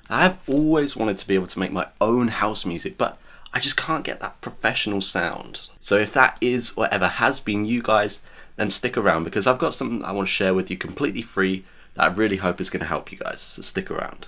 I've always wanted to be able to make my own house music, but I just can't get that professional sound. So if that is or ever has been you guys, then stick around because I've got something that I want to share with you completely free that I really hope is going to help you guys, so stick around.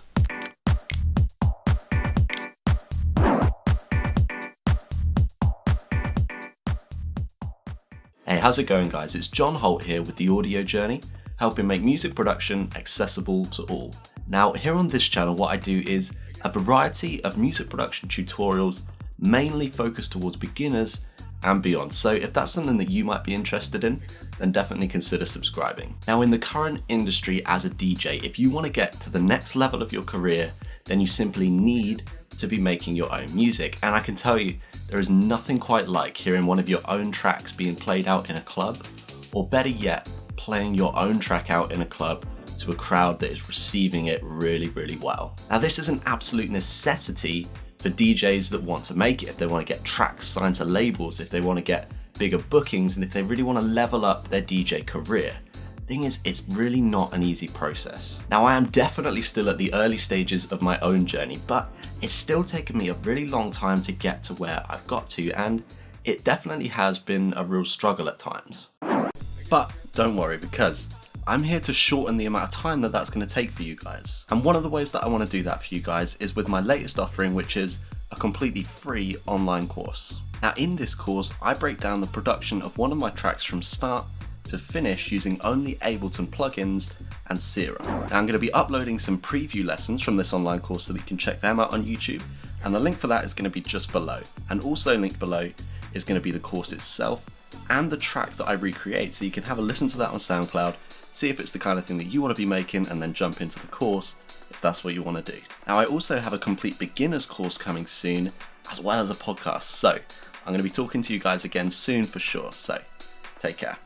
Hey, how's it going guys? It's John Holt here with The Audio Journey, helping make music production accessible to all. Now here on this channel what I do is a variety of music production tutorials mainly focused towards beginners and beyond. So if that's something that you might be interested in, then definitely consider subscribing. Now in the current industry as a DJ, if you want to get to the next level of your career, then you simply need to be making your own music. And I can tell you, there is nothing quite like hearing one of your own tracks being played out in a club, or better yet, playing your own track out in a club to a crowd that is receiving it really, really well. Now this is an absolute necessity for DJs that want to make it, if they want to get tracks signed to labels, if they want to get bigger bookings, and if they really want to level up their DJ career. Thing is, it's really not an easy process. Now I am definitely still at the early stages of my own journey, but it's still taken me a really long time to get to where I've got to, and it definitely has been a real struggle at times. But don't worry, because I'm here to shorten the amount of time that that's going to take for you guys. And one of the ways that I want to do that for you guys is with my latest offering, which is a completely free online course. Now in this course, I break down the production of one of my tracks from start to finish using only Ableton plugins and Serum. Now I'm going to be uploading some preview lessons from this online course so that you can check them out on YouTube, and the link for that is going to be just below. And also linked below is going to be the course itself and the track that I recreate, so you can have a listen to that on SoundCloud, see if it's the kind of thing that you want to be making, and then jump into the course if that's what you want to do. Now I also have a complete beginner's course coming soon, as well as a podcast, so I'm going to be talking to you guys again soon for sure, so take care.